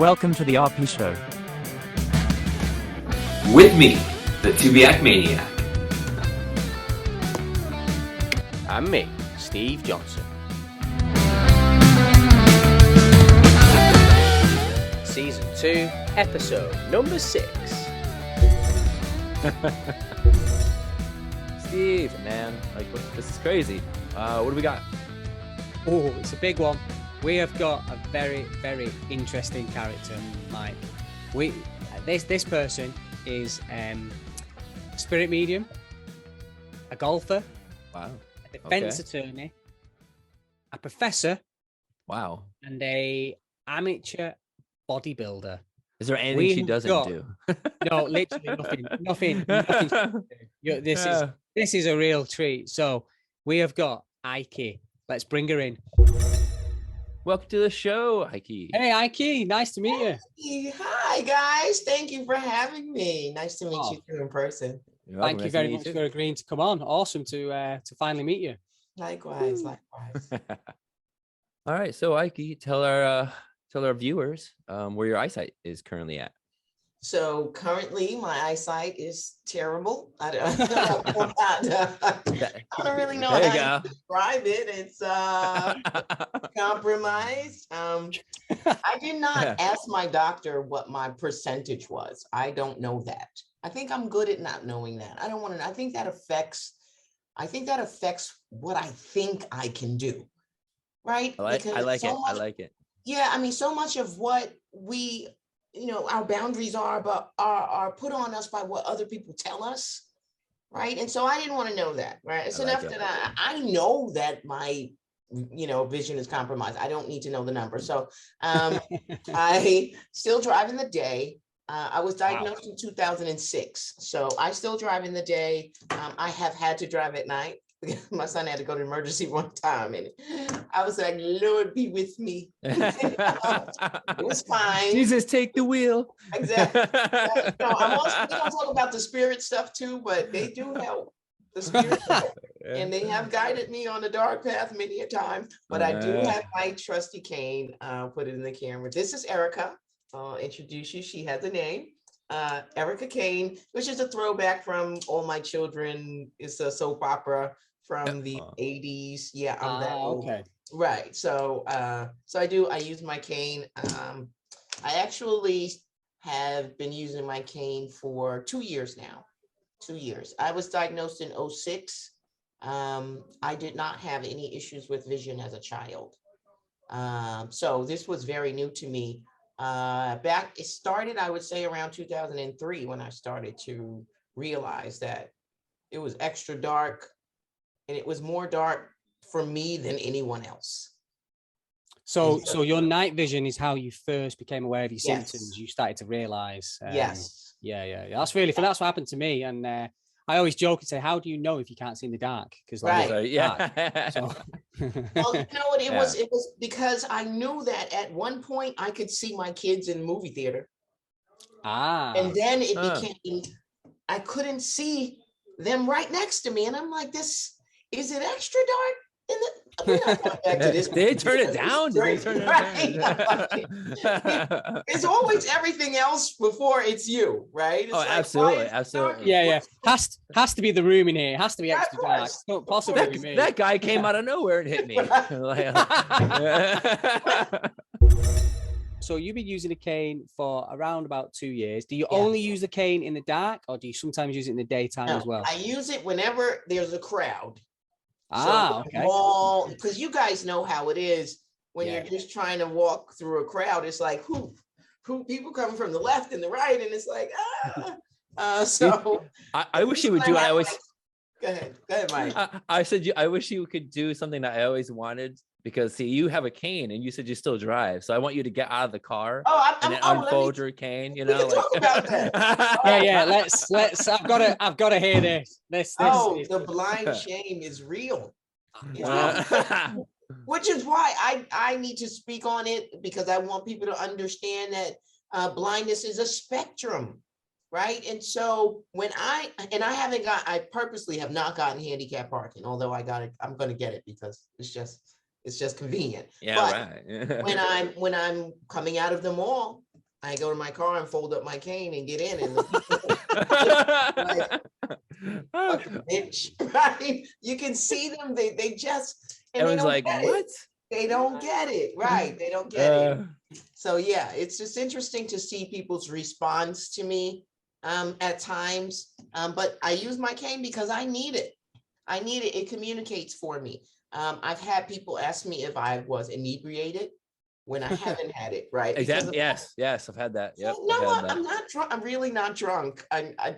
Welcome to the RP show. With me, the Tubiac Maniac. And me, Steve Johnson. Season 2, episode number 6. Steve, man, this is crazy. What do we got? Oh, it's a big one. We have got a very, very interesting character, Mike. This person is spirit medium, a golfer, Wow. a defense attorney, a professor, Wow. and a amateur bodybuilder. Is there anything she doesn't do? No, literally nothing. This is a real treat. So we have got Ikie. Let's bring her in. Welcome to the show, Ikie. Hey, Ikie, nice to meet you. Hey, hi, guys. Thank you for having me. Nice to meet you too in person. Thank you very much for agreeing to come on. Awesome to finally meet you. Likewise. All right, so Ikie, tell our viewers where your eyesight is currently at. So currently, my eyesight is terrible. I don't really know how to describe it. It's compromised. I did not ask my doctor what my percentage was. I don't know that. I think I'm good at not knowing that. I don't want to. I think that affects what I think I can do. Right? I like it. Yeah, I mean, so much of what we, our boundaries are put on us by what other people tell us, right? And so I didn't want to know that, right? It's enough that I know that my, vision is compromised. I don't need to know the number. So I still drive in the day. I was diagnosed in 2006. So I still drive in the day. I have had to drive at night. My son had to go to emergency one time, and I was like, Lord, be with me. It was fine. Jesus, take the wheel. Exactly. We don't talk about the spirit stuff too, but they do help. The spirit help. And they have guided me on the dark path many a time. But I do have my trusty cane. Put it in the camera. This is Erica. I'll introduce you. She has a name. Erica Kane, which is a throwback from All My Children. It's a soap opera from the 80s. Yeah, I'm that old. Okay. Right. So I use my cane. I actually have been using my cane for 2 years now. 2 years. I was diagnosed in 2006. I did not have any issues with vision as a child. So this was very new to me. It started, I would say, around 2003 when I started to realize that it was extra dark, and it was more dark for me than anyone else. So your night vision is how you first became aware of your symptoms. You started to realize. Yes. Yeah. That's really fun. That's what happened to me. And I always joke and say, how do you know if you can't see in the dark? Because right. So. Well, you know what? It was because I knew that at one point I could see my kids in the movie theater. And then it became, I couldn't see them right next to me. And I'm like, is it extra dark? We're not going back to this. Did they turn it down? It's always everything else before it's you, right? It's absolutely. Yeah. Has to be the room in here. It has to be extra dark. Can't possibly be me. That guy came out of nowhere and hit me. So you've been using a cane for around about 2 years. Do you only use the cane in the dark, or do you sometimes use it in the daytime as well? I use it whenever there's a crowd. Okay. Because you guys know how it is when you're just trying to walk through a crowd. It's like, who people coming from the left and the right, and it's like, So I wish you would do. Go ahead, Mike. I wish you could do something that I always wanted, because see, you have a cane and you said you still drive, so I want you to get out of the car and then unfold your cane. We can talk about that. Let's. I've got to hear this. The blind shame is real. Which is why I need to speak on it, because I want people to understand that blindness is a spectrum. Right. And so I purposely have not gotten handicap parking, although I'm going to get it because it's just It's just convenient. Yeah, but right. when I'm coming out of the mall, I go to my car and fold up my cane and get in, and the people like, fucking bitch, right? You can see them. They just and they Everyone's don't like, get what? it. They don't get it, right? They don't get it. So yeah, it's just interesting to see people's response to me at times. But I use my cane because I need it. I need it. It communicates for me. I've had people ask me if I was inebriated when I haven't had it, right? Exactly. Yes, I've had that. Yep. No, I've had that. I'm not drunk. I'm really not drunk.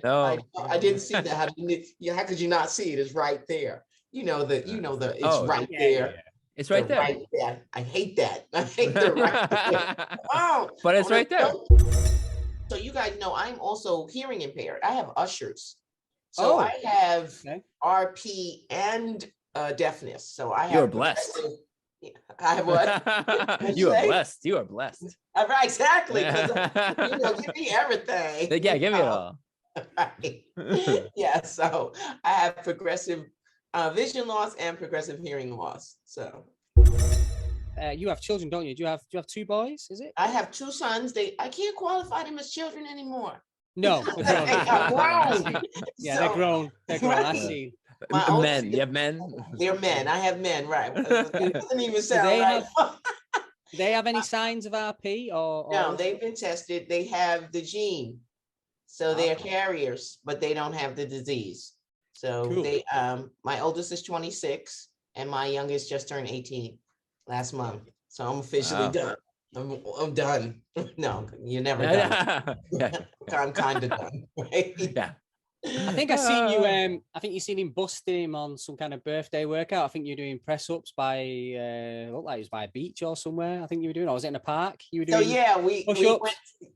No. I didn't see that. How could you not see it? It's right there. It's right there. It's right there. Right there. I hate that. I hate the right there. Oh, but it's right there. So you guys know I'm also hearing impaired. I have ushers. So I have RP and deafness. So I have. You're blessed. I have what? You are blessed. You are blessed. Right, exactly. Give me everything. Yeah, give me it all. Right. Yeah, so I have progressive vision loss and progressive hearing loss. So you have children, don't you? Do you have 2 boys? Is it? I have 2 sons. I can't qualify them as children anymore. No, they are grown. Yeah, they're grown. They're grown. Right. I've seen. Men. You have men? They're men. I have men, right. It doesn't even sound right. Do they have any signs of RP or no, they've been tested. They have the gene. So they're carriers, but they don't have the disease. So they my oldest is 26 and my youngest just turned 18 last month. So I'm officially done. I'm done. No, you're never done. I'm kind of done. Right? Yeah. I think I seen you. I think you seen him busting him on some kind of birthday workout. I think you're doing press ups by looked like it was by a beach or somewhere. I think you were doing. Or was it in a park? You were doing. So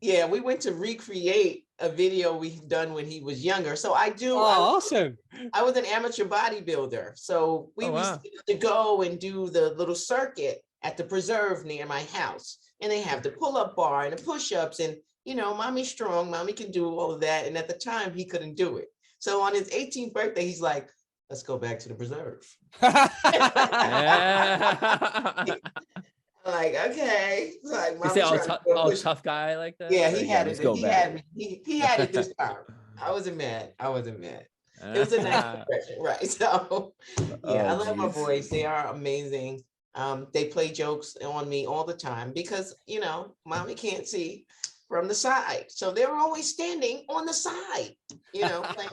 yeah, we went to recreate a video we done when he was younger. So I do. Oh, awesome! I was an amateur bodybuilder, so we used to go and do the little circuit at the preserve near my house, and they have the pull-up bar and the push-ups and. Mommy's strong, mommy can do all of that. And at the time he couldn't do it. So on his 18th birthday, he's like, let's go back to the preserve. Like, okay. Like, you say all tough guy like that? Yeah, he had it. He had it this time. I wasn't mad. It was a nice expression, right? So yeah, I love my boys. They are amazing. They play jokes on me all the time because, mommy can't see from the side. So they're always standing on the side, like,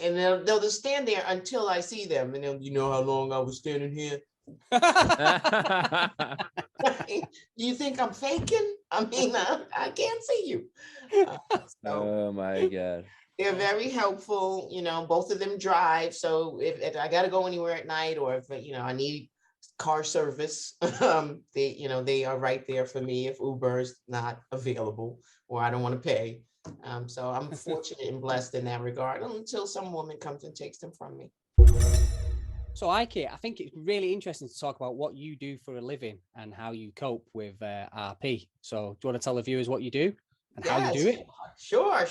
and they'll just stand there until I see them. And then, how long I was standing here? Do you think I'm faking? I mean, I can't see you. Oh my God. They're very helpful. Both of them drive. So if I got to go anywhere at night or if, I need car service, they are right there for me if Uber is not available or I don't want to pay. So I'm fortunate and blessed in that regard until some woman comes and takes them from me. So Ikie, I think it's really interesting to talk about what you do for a living and how you cope with RP. So do you want to tell the viewers what you do and how you do it? Sure.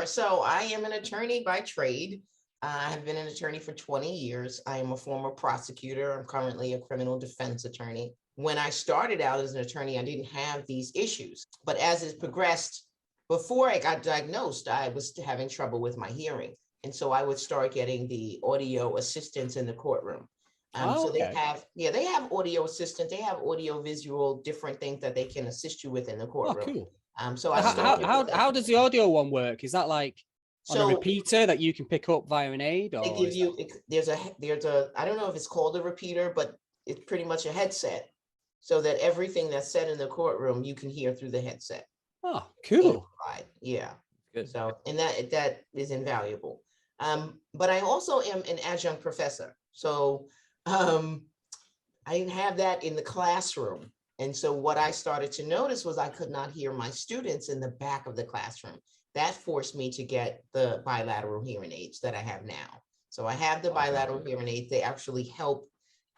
So I am an attorney by trade. I have been an attorney for 20 years. I am a former prosecutor. I'm currently a criminal defense attorney. When I started out as an attorney, I didn't have these issues. But as it progressed, before I got diagnosed, I was having trouble with my hearing. And so I would start getting the audio assistance in the courtroom. So they have audio assistants. They have audio visual, different things that they can assist you with in the courtroom. Oh, cool. So how does the audio one work? Is that like on a repeater that you can pick up via an aid? Or they give you, there's a, I don't know if it's called a repeater, but it's pretty much a headset so that everything that's said in the courtroom, you can hear through the headset. Oh, cool. Yeah. Good. So, and that is invaluable. But I also am an adjunct professor. So I didn't have that in the classroom. And so what I started to notice was I could not hear my students in the back of the classroom. That forced me to get the bilateral hearing aids that I have now. So I have the bilateral hearing aids. They actually help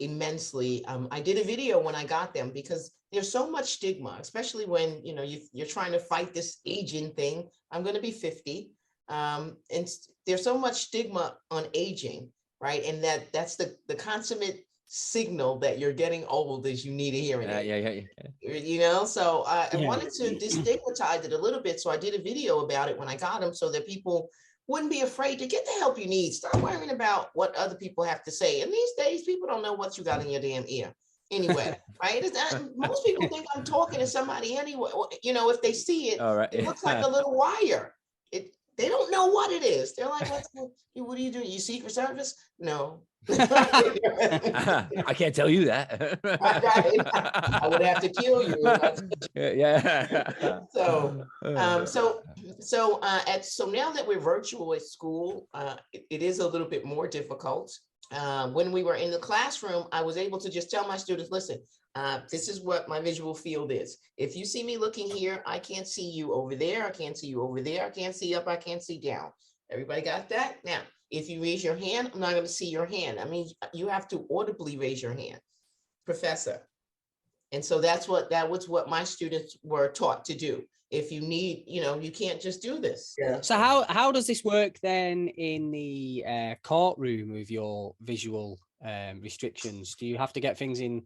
immensely. I did a video when I got them because there's so much stigma, especially when you're trying to fight this aging thing. I'm going to be 50, and there's so much stigma on aging, right? And that's the consummate signal that you're getting old is you need a hearing aid. Yeah. You know, so I wanted to destigmatize it a little bit. So I did a video about it when I got them so that people wouldn't be afraid to get the help you need. Stop worrying about what other people have to say. And these days, people don't know what you got in your damn ear anyway, right? Most people think I'm talking to somebody anyway. You know, if they see it, it looks like a little wire. They don't know what it is. They're like, what are you doing? You Secret Service? No. I can't tell you that. I would have to kill you. Yeah. So now that we're virtual at school, it is a little bit more difficult. When we were in the classroom, I was able to just tell my students, listen, this is what my visual field is. If you see me looking here, I can't see you over there. I can't see you over there. I can't see up. I can't see down. Everybody got that? Now, if you raise your hand, I'm not going to see your hand. I mean, you have to audibly raise your hand, professor. And so that was what my students were taught to do. If you need, you can't just do this. Yeah. So how does this work then in the courtroom with your visual restrictions? Do you have to get things in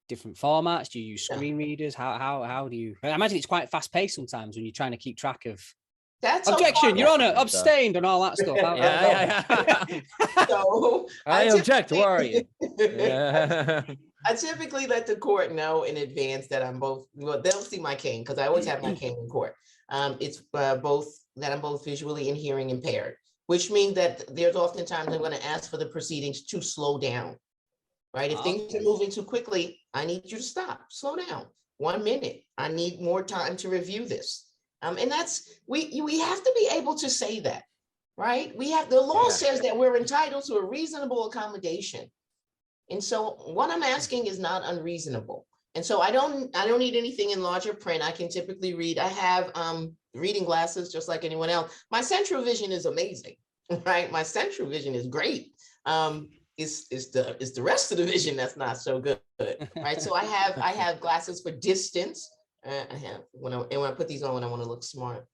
different formats? Do you use screen readers? How do you? I imagine it's quite fast paced sometimes when you're trying to keep track of. That's objection, Your Honor, abstained, and all that stuff. So I object. Where are you? I typically let the court know in advance that I'm both. Well, they'll see my cane because I always have my cane in court. It's both that I'm both visually and hearing impaired, which means that there's oftentimes I'm going to ask for the proceedings to slow down. Right? If things are moving too quickly, I need you to stop, slow down. 1 minute. I need more time to review this. And that's we have to be able to say that, right? The law says that we're entitled to a reasonable accommodation. And so what I'm asking is not unreasonable. And so I don't need anything in larger print. I can typically read. I have reading glasses just like anyone else. My central vision is amazing, right? My central vision is great. It's the rest of the vision that's not so good, right? So I have glasses for distance. I have when I put these on, I want to look smart.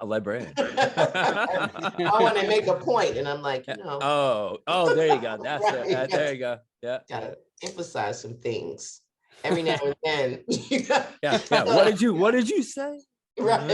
A librarian. I want to make a point, and I'm like, Oh, there you go. That's right. It. There you go. Yeah. Gotta emphasize some things every now and then. Yeah. What did you say? Right.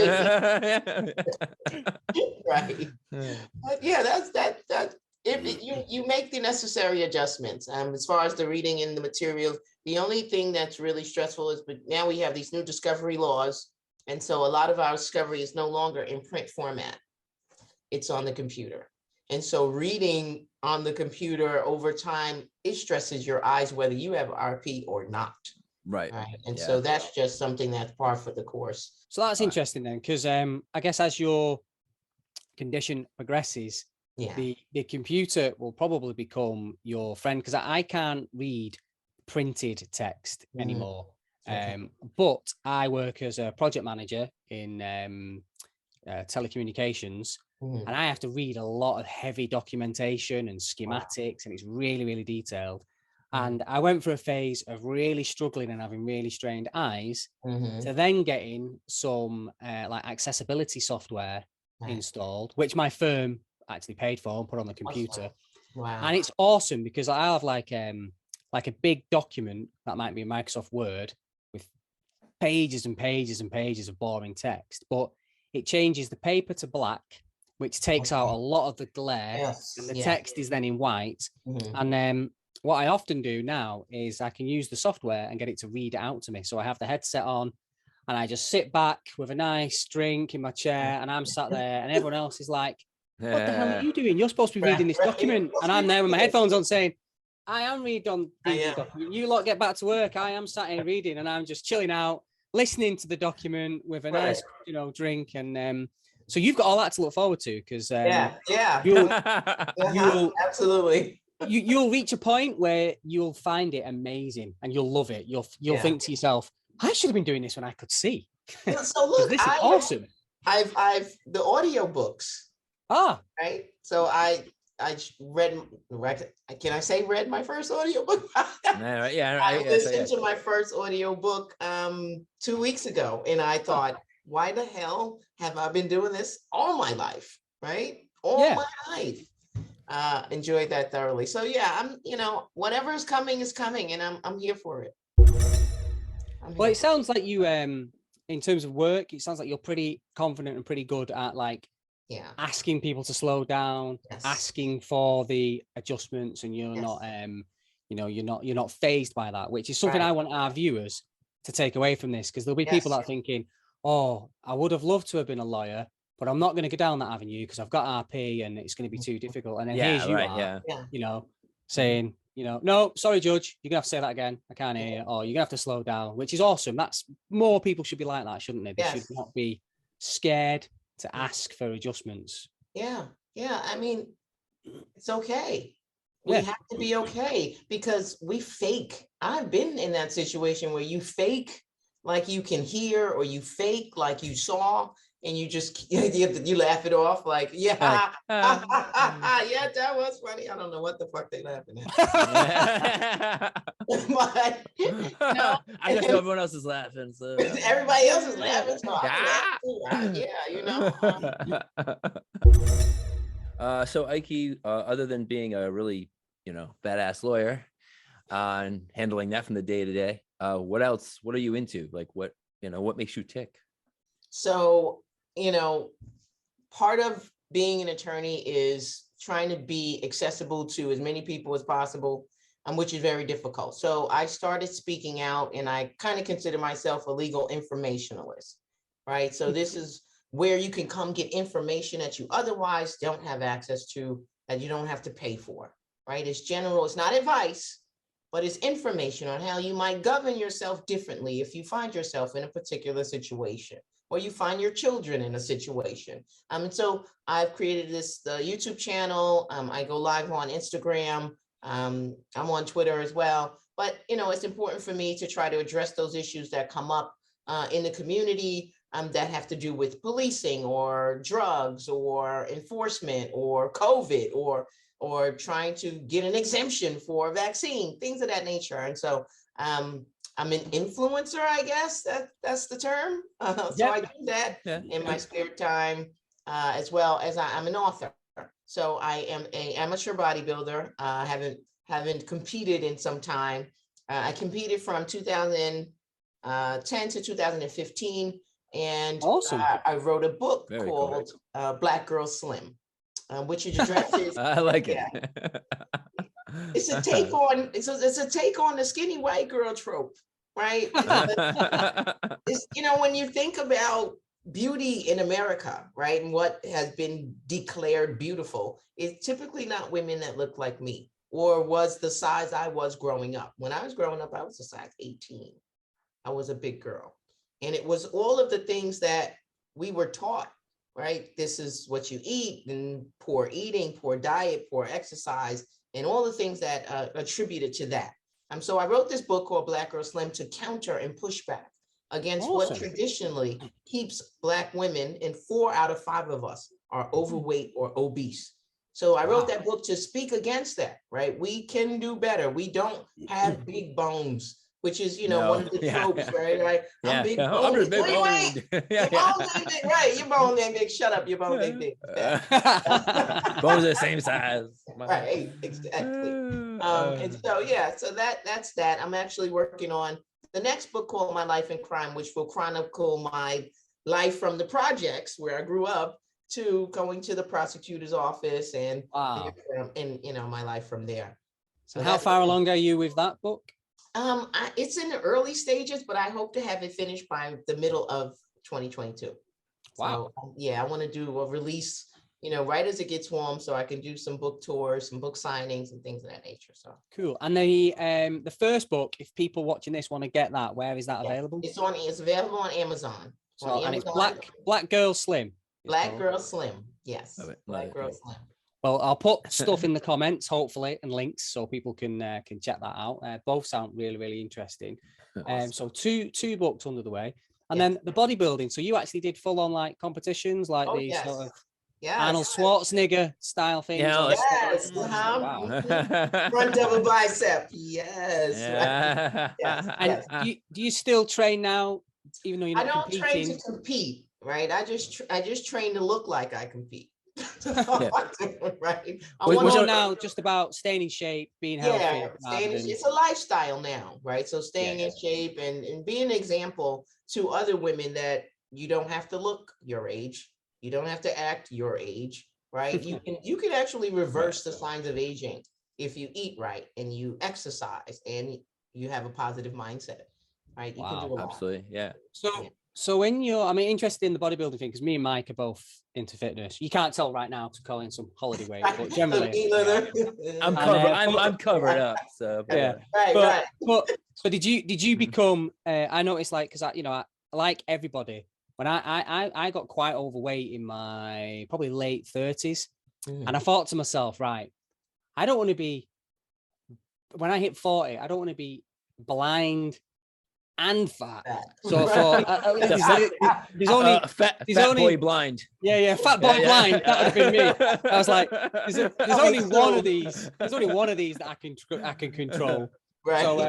Right. But yeah, that's that. You make the necessary adjustments. As far as the reading and the material, the only thing that's really stressful is, but now we have these new discovery laws. And so a lot of our discovery is no longer in print format. It's on the computer. And so reading on the computer over time, it stresses your eyes, whether you have RP or not. Right. And so that's just something that's par for the course. So that's interesting then, because I guess as your condition progresses, the computer will probably become your friend, because I can't read printed text anymore. But I work as a project manager in telecommunications, and I have to read a lot of heavy documentation and schematics, and it's really, really detailed. And I went through a phase of really struggling and having really strained eyes to then getting some like accessibility software installed, which my firm actually paid for and put on the computer. Wow. And it's awesome because I have like a big document that might be Microsoft Word with pages and pages and pages of boring text, but it changes the paper to black, which takes out a lot of the glare, and the text is then in white. And what I often do now is I can use the software and get it to read it out to me. So I have the headset on and I just sit back with a nice drink in my chair, and I'm sat there and everyone else is like, what the hell are you doing? You're supposed to be reading this document. And I'm there with my headphones on saying, I am reading on the document. You lot get back to work. I am sat here reading, and I'm just chilling out, listening to the document with a nice, drink. And so you've got all that to look forward to, because you'll absolutely. You'll reach a point where you'll find it amazing and you'll love it. You'll think to yourself, I should have been doing this when I could see. So look, this is awesome. I've the audio books. Right. So I read. Can I say read my first audiobook? I listened to my first audiobook 2 weeks ago, and I thought, why the hell have I been doing this all my life? Right, all my life. enjoyed that thoroughly. So yeah, I'm, whatever is coming, and I'm here for it. Well, it sounds like you, in terms of work, it sounds like you're pretty confident and pretty good at like asking people to slow down, asking for the adjustments, and you're not, you're not fazed by that, which is something I want our viewers to take away from this, because there'll be people that are thinking, oh, I would have loved to have been a lawyer, but I'm not going to go down that avenue because I've got RP and it's going to be too difficult. And then here's you are, saying, no, sorry, Judge, you're gonna have to say that again. I can't hear you. Or you're gonna have to slow down, which is awesome. That's more people should be like that, shouldn't they? They should not be scared to ask for adjustments. Yeah. I mean, it's okay. We have to be okay, because we fake. I've been in that situation where you fake like you can hear, or you fake like you saw, and you just you laugh it off like, yeah, yeah, that was funny. I don't know what the fuck they laughing at. But, I guess everyone else is laughing. So everybody else is laughing. So so Ikie, other than being a really, badass lawyer, and handling that from the day to day, what else? What are you into? Like, what makes you tick? So, part of being an attorney is trying to be accessible to as many people as possible, which is very difficult. So I started speaking out, and I kind of consider myself a legal informationalist, right? So this is where you can come get information that you otherwise don't have access to, that you don't have to pay for, right? It's general, it's not advice, but it's information on how you might govern yourself differently if you find yourself in a particular situation, or you find your children in a situation. And so I've created the YouTube channel. I go live on Instagram. I'm on Twitter as well. But, it's important for me to try to address those issues that come up in the community that have to do with policing, or drugs, or enforcement, or COVID, or trying to get an exemption for a vaccine, things of that nature. And so I'm an influencer, I guess that's the term. So I do that in my spare time, as well as I'm an author. So I am an amateur bodybuilder. Haven't competed in some time. I competed from 2010 to 2015, and awesome. I wrote a book called Black Girl Slim, which addresses. I like it. It's a take on the skinny white girl trope, right? It's, when you think about beauty in America, right, and what has been declared beautiful, it's typically not women that look like me, or was the size I was growing up. When I was growing up, I was a size 18. I was a big girl. And it was all of the things that we were taught, right? This is what you eat, and poor eating, poor diet, poor exercise, and all the things that attributed to that. So I wrote this book called Black Girl Slim to counter and push back against what traditionally keeps Black women, and 4 out of 5 of us are overweight or obese. So I wrote that book to speak against that, right? We can do better. We don't have big bones, which is, one of the tropes, right? I'm big boned. I'm just big boned. Your bones ain't big, right? Your bones ain't big. Shut up, your bones ain't big. Bones are the same size. Right, exactly. And so, so that's that. I'm actually working on the next book called My Life in Crime, which will chronicle my life from the projects where I grew up to going to the prosecutor's office, and my life from there. So how far along are you with that book? It's in the early stages, but I hope to have it finished by the middle of 2022. Wow. So, I want to do a release, right as it gets warm, so I can do some book tours, some book signings, and things of that nature. So cool. And the first book, if people watching this want to get that, where is that available? It's available on Amazon. And it's Black Girl Slim. Black Girl Slim. Yes. Black Girl Slim. Well, I'll put stuff in the comments, hopefully, and links so people can check that out. Both sound really, really interesting. Awesome. So two books under the way, and then the bodybuilding. So you actually did full on like competitions, like sort of Arnold Schwarzenegger style things. Yes. Front double bicep. Yes. And do you still train now, even though you're not competing? I don't train to compete, right? I just train to look like I compete. Right? We're more now just about staying in shape, being healthy. It's a lifestyle now, right? So staying in shape and being an example to other women that you don't have to look your age, you don't have to act your age, right? You can actually reverse the signs of aging if you eat right and you exercise and you have a positive mindset, right? You can do a lot. Absolutely, yeah. So when you're, interested in the bodybuilding thing, because me and Mike are both into fitness. You can't tell right now to call in some holiday weight, but generally, I'm covered up. So yeah, right. But so did you become? I noticed, like, because I like everybody. When I got quite overweight in my probably late 30s, and I thought to myself, right, I don't want to be, when I hit 40, I don't want to be blind and fat. So for there's only fat boy blind. Yeah, fat boy blind. That would have been me. I was like, there's only one of these. There's only one of these that I can control. Right. So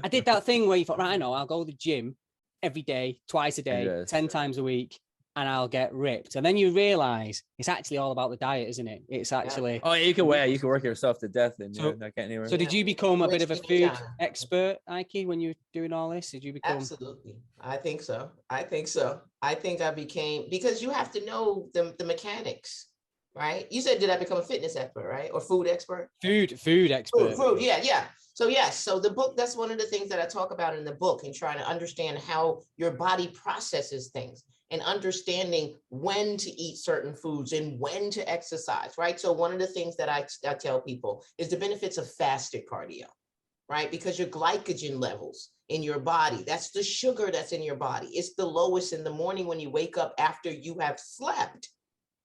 I did that thing where you thought, right, I know, I'll go to the gym every day, twice a day, 10 times a week, and I'll get ripped. And then you realize it's actually all about the diet, isn't it? It's actually you can work yourself to death and not get anywhere. So did you become a bit of a food expert, Ikie, when you were doing all this? Did you become? Absolutely. I think so. I think I became, because you have to know the mechanics, right? You said, did I become a fitness expert, right? Or food expert? Food expert. Food, yeah. So yes, so the book, that's one of the things that I talk about in the book, and trying to understand how your body processes things and understanding when to eat certain foods and when to exercise, right? So one of the things that I tell people is the benefits of fasted cardio, right? Because your glycogen levels in your body, that's the sugar that's in your body. It's the lowest in the morning when you wake up after you have slept.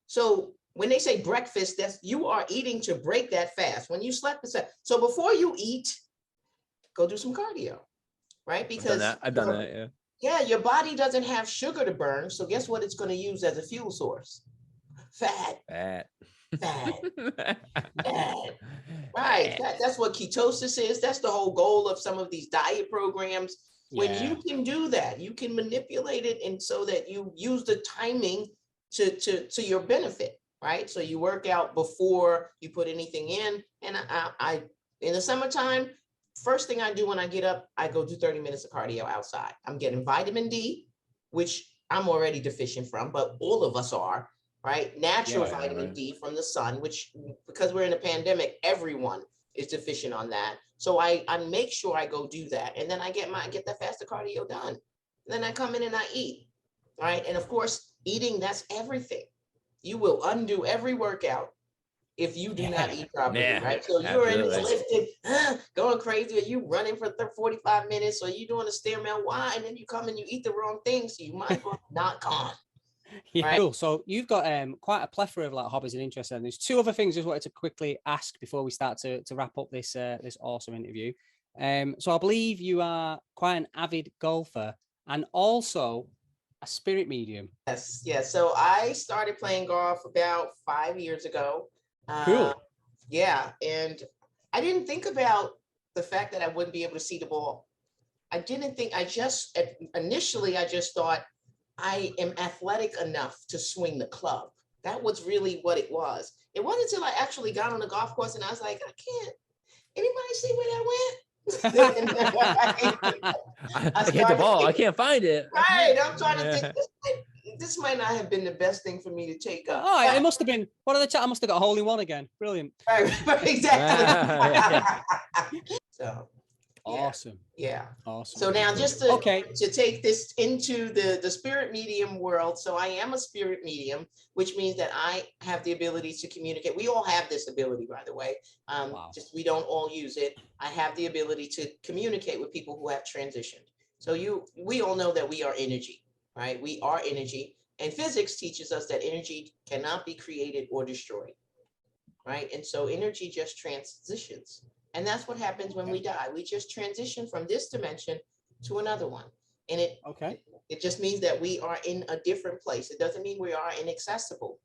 So when they say breakfast, that's, you are eating to break that fast. When you slept, so before you eat, go do some cardio, right? Because I've done that, yeah. Yeah, your body doesn't have sugar to burn. So guess what it's going to use as a fuel source? Fat. Right. That's what ketosis is. That's the whole goal of some of these diet programs. When you can do that, you can manipulate it, and so that you use the timing to your benefit, right? So you work out before you put anything in. And I in the summertime, first thing I do when I get up, I go do 30 minutes of cardio outside. I'm getting vitamin D, which I'm already deficient from, but all of us are, right? Natural vitamin D from the sun, which, because we're in a pandemic, everyone is deficient on that. So I make sure I go do that. And then I get that fasted cardio done. And then I come in and I eat, right? And of course, eating, that's everything. You will undo every workout if you do not eat properly, right? So you're in this lifted, going crazy, or you running for 45 minutes, or you doing a stairmail. Why? And then you come and you eat the wrong thing, so you might as well not gone. Yeah, right? Cool. So you've got quite a plethora of like hobbies and interests, and there's two other things I just wanted to quickly ask before we start to wrap up this this awesome interview. So I believe you are quite an avid golfer and also a spirit medium. Yes, yeah. So I started playing golf about 5 years ago. Cool. Yeah, and I didn't think about the fact that I wouldn't be able to see the ball. I didn't think, initially I just thought I am athletic enough to swing the club. That was really what it was. It wasn't until I actually got on the golf course and I was like, I can't, anybody see where that went? I hit the ball. I can't find it. Right. I'm trying to think. This might not have been the best thing for me to take up. Oh, it must have been one of the I must have got a hole in one again. Brilliant. Right, exactly. So awesome. Yeah. Awesome. So now just to take this into the spirit medium world. So I am a spirit medium, which means that I have the ability to communicate. We all have this ability, by the way. Just we don't all use it. I have the ability to communicate with people who have transitioned. So we all know that we are energy, right? We are energy. And physics teaches us that energy cannot be created or destroyed, right? And so energy just transitions. And that's what happens when we die. We just transition from this dimension to another one. And it just means that we are in a different place. It doesn't mean we are inaccessible,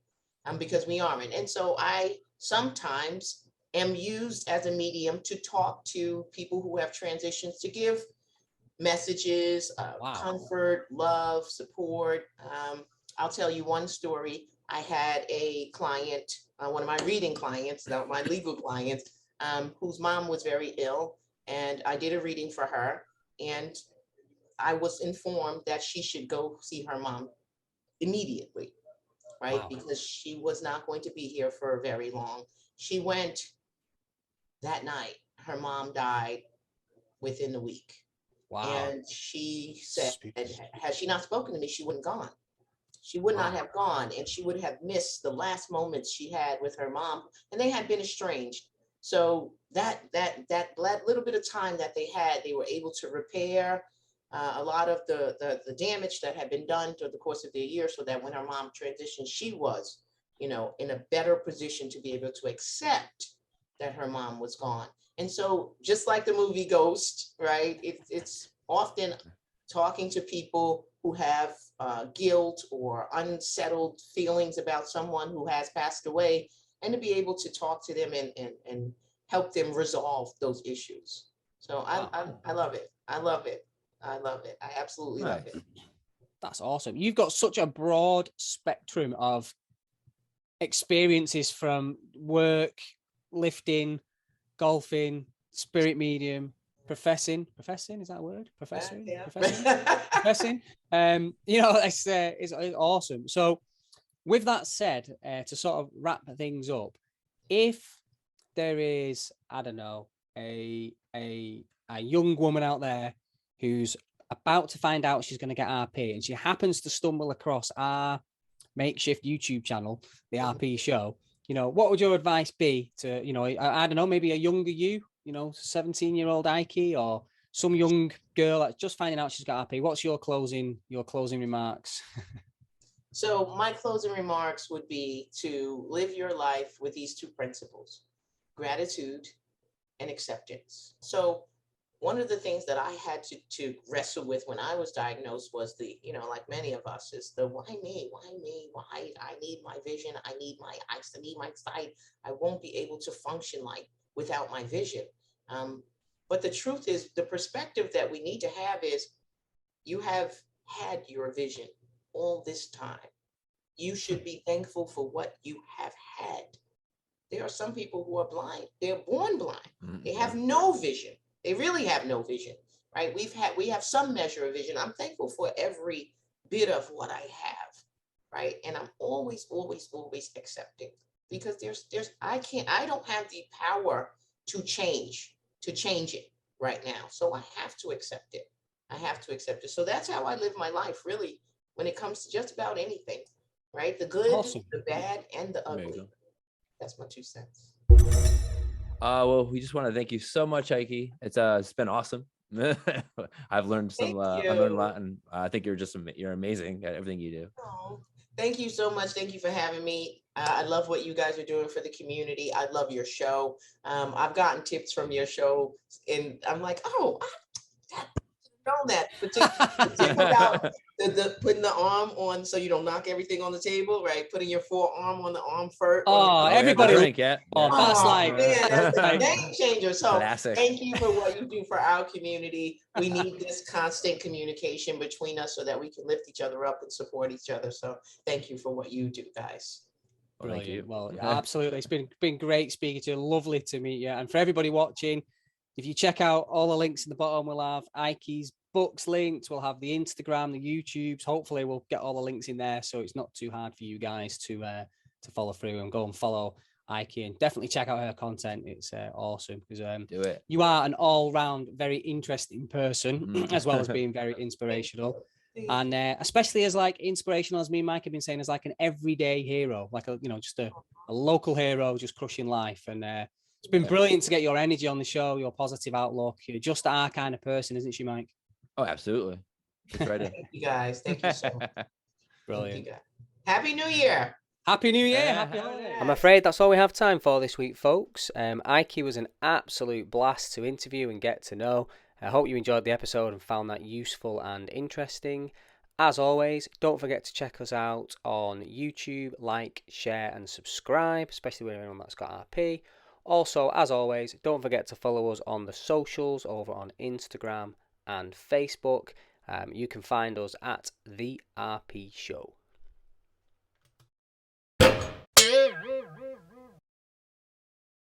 because we aren't. And so I sometimes am used as a medium to talk to people who have transitions, to give messages, comfort, love, support. I'll tell you one story. I had a client, one of my reading clients, not my legal clients, whose mom was very ill, and I did a reading for her, and I was informed that she should go see her mom immediately, right? Wow. Because she was not going to be here for very long. She went that night. Her mom died within the week. Wow. And she said, Spooky. had she not spoken to me, she wouldn't gone. She would not have gone, and she would have missed the last moments she had with her mom, and they had been estranged. So that little bit of time that they had, they were able to repair a lot of the damage that had been done through the course of their year, so that when her mom transitioned, she was, in a better position to be able to accept that her mom was gone. And so, just like the movie Ghost, right? It's often talking to people who have guilt or unsettled feelings about someone who has passed away, and to be able to talk to them and help them resolve those issues. So I love it. I love it. I love it. I absolutely love Nice. it. That's awesome. You've got such a broad spectrum of experiences from work, lifting, golfing, spirit medium, professing, is that a word? Professing. It's awesome. So with that said, to sort of wrap things up, if there is, I don't know, a young woman out there who's about to find out she's going to get RP, and she happens to stumble across our makeshift YouTube channel, the RP show, what would your advice be to, I don't know, maybe a younger you, 17-year-old Ikie, or some young girl that's just finding out she's got RP? What's your closing remarks? So my closing remarks would be to live your life with these two principles: gratitude and acceptance. So one of the things that I had to wrestle with when I was diagnosed was like many of us, is the why me? Why I need my vision. I need my sight. I won't be able to function without my vision. But the truth is, the perspective that we need to have is, you have had your vision all this time. You should be thankful for what you have had. There are some people who are blind. They're born blind. They have no vision. They really have no vision, right? We have some measure of vision. I'm thankful for every bit of what I have, right? And I'm always accepting, because I don't have the power to change it right now. So I have to accept it. So that's how I live my life, really, when it comes to just about anything, right? The good, Awesome. the bad, and the There you ugly. go. That's my 2 cents. Well, we just want to thank you so much, Ikie. It's been awesome. I've learned Thank I learned a you. lot, and I think you're amazing at everything you do. Oh, thank you so much. Thank you for having me. I love what you guys are doing for the community. I love your show. I've gotten tips from your show, and I'm like, oh, I know that. But the tip about the putting the arm on so you don't knock everything on the table, right? Putting your forearm on the arm first. Oh, everybody. Drink, yeah. Oh, that's Man, that's a like game changer. So Classic. thank you for what you do for our community. We need this constant communication between us so that we can lift each other up and support each other. So thank you for what you do, guys. Well, thank you. Well, absolutely. It's been great speaking to you. Lovely to meet you. And for everybody watching, if you check out all the links in the bottom, we'll have Ikie's books linked. We'll have the Instagram, the YouTubes. Hopefully, we'll get all the links in there, so it's not too hard for you guys to follow through and go and follow Ikie, and definitely check out her content. It's awesome, because Do it. you are an all-round very interesting person, as well as being very inspirational. And especially as inspirational as me and Mike have been saying, as an everyday hero, just a local hero, just crushing life. And it's been brilliant to get your energy on the show, your positive outlook. You're just our kind of person, isn't she, Mike? Oh, absolutely. That's right. Thank you guys. Thank you so much. Brilliant. You guys. Happy New Year. Happy New Year. Happy holidays. I'm afraid that's all we have time for this week, folks. Ikie was an absolute blast to interview and get to know. I hope you enjoyed the episode and found that useful and interesting. As always, don't forget to check us out on YouTube, like, share and subscribe, especially with anyone that's got RP. Also, as always, don't forget to follow us on the socials over on Instagram and Facebook. You can find us at The RP Show.